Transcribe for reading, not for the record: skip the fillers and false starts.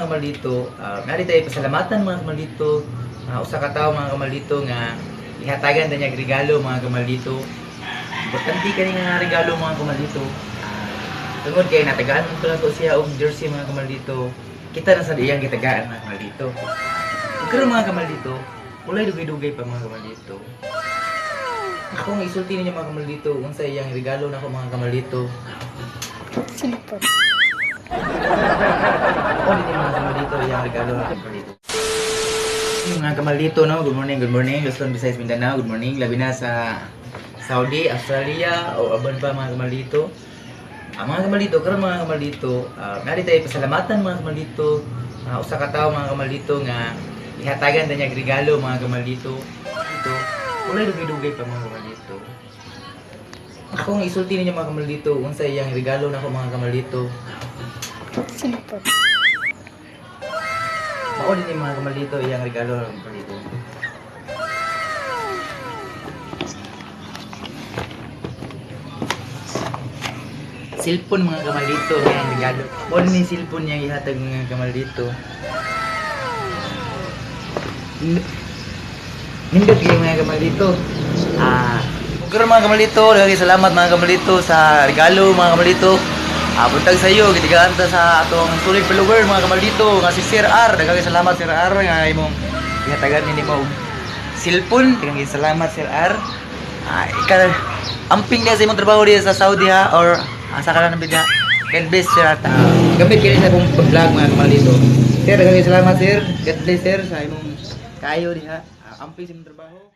kamaldito, nari tayo pasalamatan mga kamaldito. Usa ka tawo mga kamaldito nga ihatagan ta niya regalo mga kamaldito. Importante kani nga regalo mga kamaldito. Tungod kay natagaan mo to siya og jersey mga kamaldito. Kita na sa iyang gitagaan mga kamaldito. Karon mga kamaldito, walay dugay-dugay pa mga kamaldito. Ako nga isulti ninyo mga kamaldito unsa iyang regalo nako mga kamaldito. Simple. Ako din mga kamaldito iyang regalo nako kamaldito. Yung mga kamaldito no, good morning, Luzon, Visayas, Mindanao, good morning, labi na sa Saudi, Australia, o aban pa mga kamaldito. Mga kamaldito, karon mga kamaldito, nari tayo pasalamatan mga kamaldito. Usa ka tawo mga kamaldito nga ihatagan ta niya regalo mga kamaldito. Ito, walay dugay-dugay pa mga kamaldito. Ako nga isulti ninyo mga kamaldito unsa iyang regalo nako mga kamaldito. Simple. Mao din yung mga kamaldito iyang regalo nako mga kamaldito. Cellphone mga kamaldito iyang regalo. Mao din yung cellphone niyang ihatag mga kamaldito. Nindot kayo mga kamaldito. Karon mga kamaldito, daghang salamat mga kamaldito sa regalo mga kamaldito. Buntag sa iyo, gitigaan ta sa atong solid follower mga kamaldito nga si Sir R. Daghang salamat Sir R nga imong ihatagan nimo og cellphone. Daghang salamat Sir R. Amping niya sa imong trabaho diya sa Saudi ha or asa ka lang ng bidya. God bless Sir R. Gamit kini sa akong vlog mga kamaldito. Sir, daghang salamat Sir. God bless Sir sa imong kayo diha. Amping sa imong trabaho.